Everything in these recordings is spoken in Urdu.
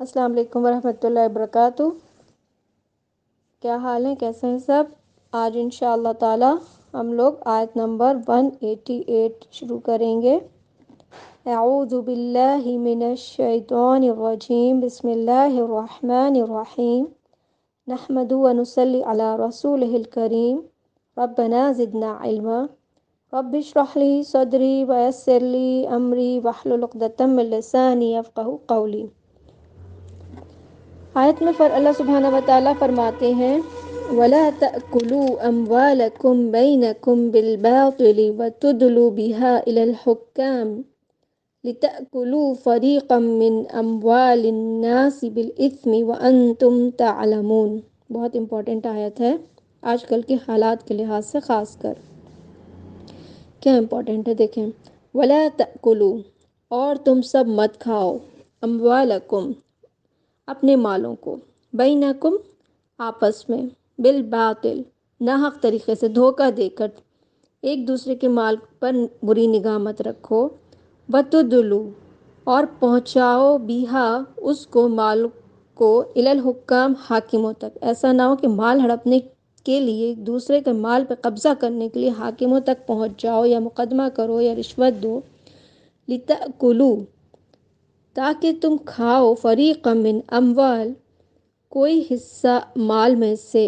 السلام علیکم ورحمۃ اللہ وبرکاتہ۔ کیا حال ہے، کیسے ہیں سب؟ آج انشاءاللہ تعالی ہم لوگ آیت نمبر 188 شروع کریں گے۔ اعوذ باللہ من الشیطان الرجیم، بسم اللہ الرحمن الرحیم، نحمد و نصلی علی رسولہ الکریم، ربنا زدنا علما، رب اشرح لی صدری ویسر لی امری واحلل عقدۃ من لسانی یفقہوا قولی۔ آیت میں اللہ سبحانہ و تعالیٰ فرماتے ہیں وَلَا تَأْكُلُوا أَمْوَالَكُمْ بَيْنَكُمْ بِالْبَاطِلِ وَتُدْلُوا بِهَا إِلَى الْحُكَّامِ لِتَأْكُلُوا فَرِيقًا مِّنْ أَمْوَالِ النَّاسِ بِالْإِثْمِ وَأَنْتُمْ تَعْلَمُونَ۔ بہت امپورٹنٹ آیت ہے آج کل کے حالات کے لحاظ سے، خاص کر کیا امپورٹنٹ ہے دیکھیں۔ وَلَا تَأْكُلُوا، اور تم سب مت کھاؤ، أَمْوَالَكُمْ، اپنے مالوں کو، بینکم، آپس میں، بالباطل، ناحق طریقے سے، دھوکہ دے کر ایک دوسرے کے مال پر بری نگاہ مت رکھو، وتدلو، اور پہنچاؤ بیہا، اس کو، مال کو، الی الحکام، حاکموں تک۔ ایسا نہ ہو کہ مال ہڑپنے کے لیے، دوسرے کے مال پہ قبضہ کرنے کے لیے حاکموں تک پہنچ جاؤ یا مقدمہ کرو یا رشوت دو۔ لتأکلوا، تاکہ تم کھاؤ، فریقا من اموال، کوئی حصہ مال میں سے،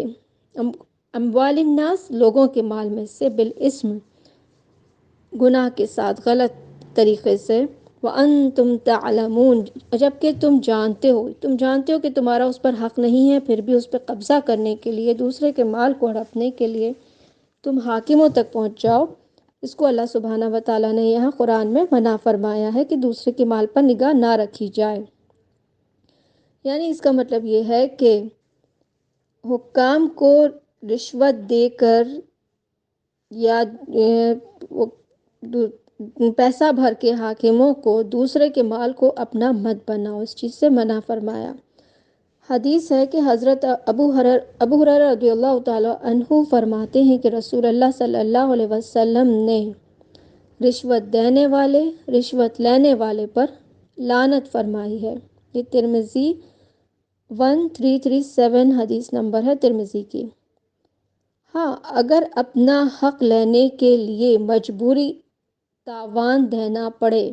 اموال الناس، لوگوں کے مال میں سے، بالاسم، گناہ کے ساتھ، غلط طریقے سے، وانتم تعلمون، جبکہ تم جانتے ہو کہ تمہارا اس پر حق نہیں ہے، پھر بھی اس پہ قبضہ کرنے کے لیے، دوسرے کے مال کو ہڑپنے کے لیے تم حاکموں تک پہنچ جاؤ۔ اس کو اللہ سبحانہ و تعالیٰ نے یہاں قرآن میں منع فرمایا ہے کہ دوسرے کے مال پر نگاہ نہ رکھی جائے۔ یعنی اس کا مطلب یہ ہے کہ حکام کو رشوت دے کر یا پیسہ بھر کے حاکموں کو دوسرے کے مال کو اپنا مت بناؤ، اس چیز سے منع فرمایا۔ حدیث ہے کہ حضرت ابو ہریرہ رضی اللہ تعالیٰ عنہ فرماتے ہیں کہ رسول اللہ صلی اللہ علیہ وسلم نے رشوت دینے والے، رشوت لینے والے پر لعنت فرمائی ہے۔ یہ ترمذی 1337 حدیث نمبر ہے ترمذی کی۔ ہاں، اگر اپنا حق لینے کے لیے مجبوری تاوان دینا پڑے،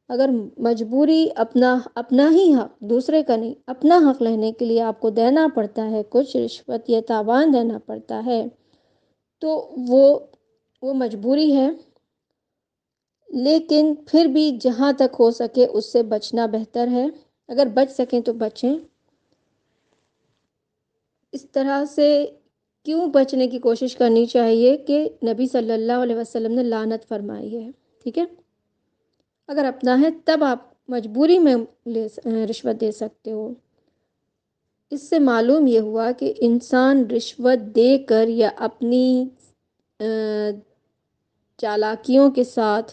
اگر مجبوری اپنا ہی حق، دوسرے کا نہیں، اپنا حق لینے کے لیے آپ کو دینا پڑتا ہے، کچھ رشوت یا تاوان دینا پڑتا ہے، تو وہ مجبوری ہے، لیکن پھر بھی جہاں تک ہو سکے اس سے بچنا بہتر ہے۔ اگر بچ سکیں تو بچیں۔ اس طرح سے کیوں بچنے کی کوشش کرنی چاہیے کہ نبی صلی اللہ علیہ وسلم نے لعنت فرمائی ہے، ٹھیک ہے؟ اگر اپنا ہے تب آپ مجبوری میں رشوت دے سکتے ہو۔ اس سے معلوم یہ ہوا کہ انسان رشوت دے کر یا اپنی چالاکیوں کے ساتھ،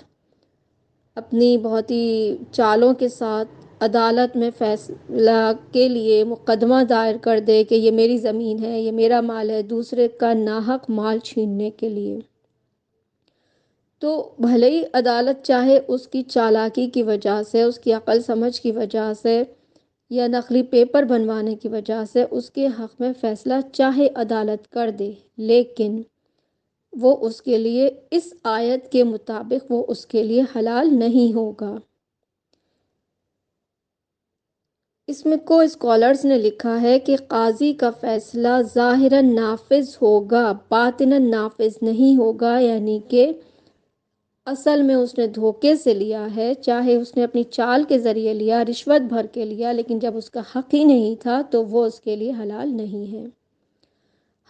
اپنی بہت ہی چالوں کے ساتھ عدالت میں فیصلہ کے لیے مقدمہ دائر کر دے کہ یہ میری زمین ہے، یہ میرا مال ہے، دوسرے کا ناحق مال چھیننے کے لیے، تو بھلے ہی عدالت چاہے اس کی چالاکی کی وجہ سے، اس کی عقل سمجھ کی وجہ سے یا نقلی پیپر بنوانے کی وجہ سے اس کے حق میں فیصلہ چاہے عدالت کر دے، لیکن وہ اس کے لیے، اس آیت کے مطابق وہ اس کے لیے حلال نہیں ہوگا۔ اس میں کو اسکالرز نے لکھا ہے کہ قاضی کا فیصلہ ظاہراً نافذ ہوگا، باطناً نافذ نہیں ہوگا، یعنی کہ اصل میں اس نے دھوکے سے لیا ہے، چاہے اس نے اپنی چال کے ذریعے لیا، رشوت بھر کے لیا، لیکن جب اس کا حق ہی نہیں تھا تو وہ اس کے لیے حلال نہیں ہے۔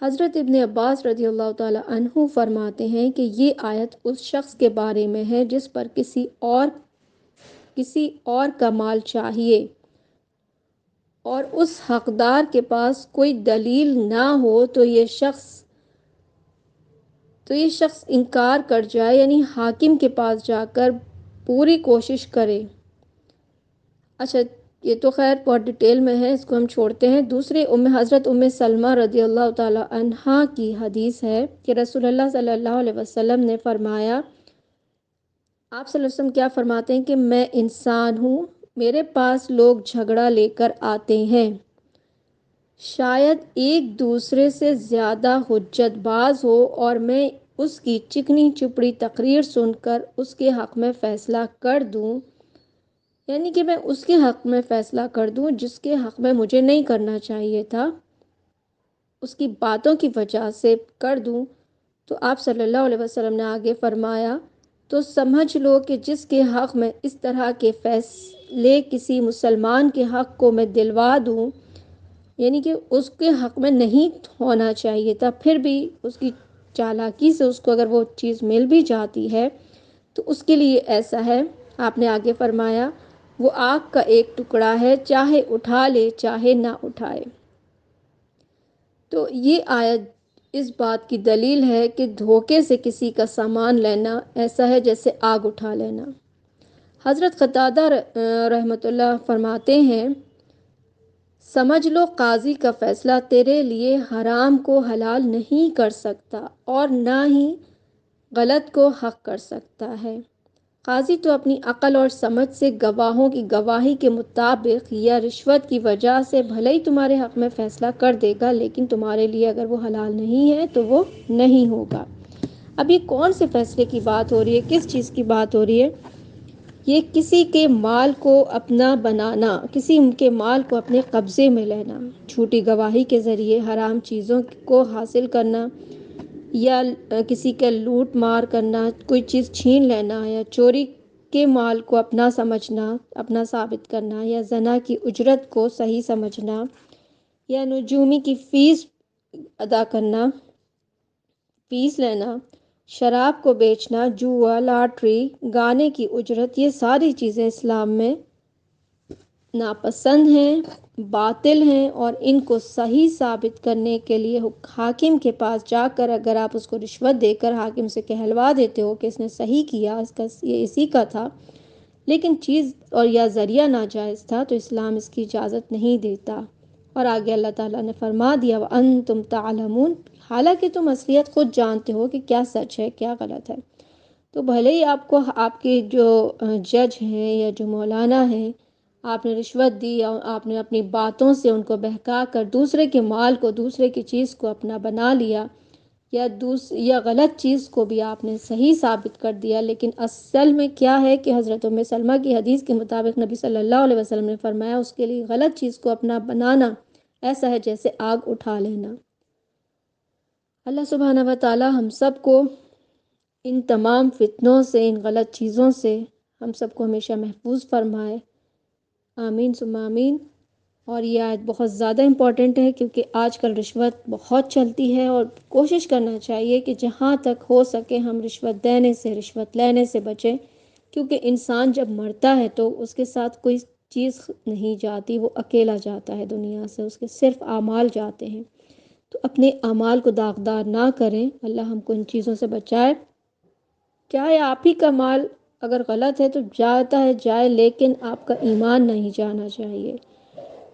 حضرت ابن عباس رضی اللہ تعالیٰ عنہ فرماتے ہیں کہ یہ آیت اس شخص کے بارے میں ہے جس پر کسی اور کا مال چاہیے اور اس حقدار کے پاس کوئی دلیل نہ ہو تو یہ شخص انکار کر جائے، یعنی حاکم کے پاس جا کر پوری کوشش کرے۔ اچھا، یہ تو خیر بہت ڈیٹیل میں ہے، اس کو ہم چھوڑتے ہیں۔ دوسری حضرت سلمہ رضی اللہ تعالی عنہا کی حدیث ہے کہ رسول اللہ صلی اللہ علیہ وسلم نے فرمایا، آپ صلی اللہ علیہ وسلم کیا فرماتے ہیں کہ میں انسان ہوں، میرے پاس لوگ جھگڑا لے کر آتے ہیں، شاید ایک دوسرے سے زیادہ حجت باز ہو اور میں اس کی چکنی چپڑی تقریر سن کر اس کے حق میں فیصلہ کر دوں، یعنی کہ میں اس کے حق میں فیصلہ کر دوں جس کے حق میں مجھے نہیں کرنا چاہیے تھا، اس کی باتوں کی وجہ سے کر دوں۔ تو آپ صلی اللہ علیہ وسلم نے آگے فرمایا، تو سمجھ لو کہ جس کے حق میں اس طرح کے فیصلے کسی مسلمان کے حق کو میں دلوا دوں، یعنی کہ اس کے حق میں نہیں ہونا چاہیے تھا، پھر بھی اس کی چالاکی سے اس کو اگر وہ چیز مل بھی جاتی ہے تو اس کے لیے ایسا ہے، آپ نے آگے فرمایا، وہ آگ کا ایک ٹکڑا ہے، چاہے اٹھا لے چاہے نہ اٹھائے۔ تو یہ آیت اس بات کی دلیل ہے کہ دھوکے سے کسی کا سامان لینا ایسا ہے جیسے آگ اٹھا لینا۔ حضرت قتادہ رحمۃ اللہ فرماتے ہیں، سمجھ لو قاضی کا فیصلہ تیرے لیے حرام کو حلال نہیں کر سکتا اور نہ ہی غلط کو حق کر سکتا ہے۔ قاضی تو اپنی عقل اور سمجھ سے گواہوں کی گواہی کے مطابق یا رشوت کی وجہ سے بھلے ہی تمہارے حق میں فیصلہ کر دے گا، لیکن تمہارے لیے اگر وہ حلال نہیں ہے تو وہ نہیں ہوگا۔ اب یہ کون سے فیصلے کی بات ہو رہی ہے، کس چیز کی بات ہو رہی ہے؟ یہ کسی کے مال کو اپنا بنانا، کسی کے مال کو اپنے قبضے میں لینا، جھوٹی گواہی کے ذریعے حرام چیزوں کو حاصل کرنا، یا کسی کا لوٹ مار کرنا، کوئی چیز چھین لینا، یا چوری کے مال کو اپنا سمجھنا، اپنا ثابت کرنا، یا زنا کی اجرت کو صحیح سمجھنا، یا نجومی کی فیس ادا کرنا، فیس لینا، شراب کو بیچنا، جوا، لاٹری، گانے کی اجرت، یہ ساری چیزیں اسلام میں ناپسند ہیں، باطل ہیں، اور ان کو صحیح ثابت کرنے کے لیے حاکم کے پاس جا کر اگر آپ اس کو رشوت دے کر حاکم سے کہلوا دیتے ہو کہ اس نے صحیح کیا، اس کا یہ اسی کا تھا، لیکن چیز اور یا ذریعہ ناجائز تھا، تو اسلام اس کی اجازت نہیں دیتا۔ اور آگے اللہ تعالیٰ نے فرما دیا، وَأَنْتُمْ تَعْلَمُونَ، حالانکہ تم اصلیت خود جانتے ہو کہ کیا سچ ہے کیا غلط ہے۔ تو بھلے ہی آپ کو آپ کے جو جج ہیں یا جو مولانا ہیں، آپ نے رشوت دی یا آپ نے اپنی باتوں سے ان کو بہکا کر دوسرے کے مال کو، دوسرے کی چیز کو اپنا بنا لیا، یا غلط چیز کو بھی آپ نے صحیح ثابت کر دیا، لیکن اصل میں کیا ہے کہ حضرت ام سلمہ کی حدیث کے مطابق نبی صلی اللہ علیہ وسلم نے فرمایا، اس کے لیے غلط چیز کو اپنا بنانا ایسا ہے جیسے آگ اٹھا لینا۔ اللہ سبحانہ و تعالی ہم سب کو ان تمام فتنوں سے، ان غلط چیزوں سے ہم سب کو ہمیشہ محفوظ فرمائے، آمین ثم آمین۔ اور یہ آیت بہت زیادہ امپورٹنٹ ہے کیونکہ آج کل رشوت بہت چلتی ہے، اور کوشش کرنا چاہیے کہ جہاں تک ہو سکے ہم رشوت دینے سے، رشوت لینے سے بچیں، کیونکہ انسان جب مرتا ہے تو اس کے ساتھ کوئی چیز نہیں جاتی، وہ اکیلا جاتا ہے دنیا سے، اس کے صرف اعمال جاتے ہیں۔ تو اپنے اعمال کو داغدار نہ کریں، اللہ ہم کو ان چیزوں سے بچائے۔ چاہے آپ ہی کا مال اگر غلط ہے تو جاتا ہے جائے، لیکن آپ کا ایمان نہیں جانا چاہیے۔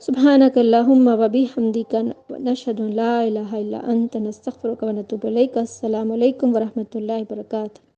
سبحانک اللہم و بحمدک، نشہد ان لا الہ الا انت، نستغفرک و نتوب الیک۔ السلام علیکم ورحمۃ اللہ وبرکاتہ۔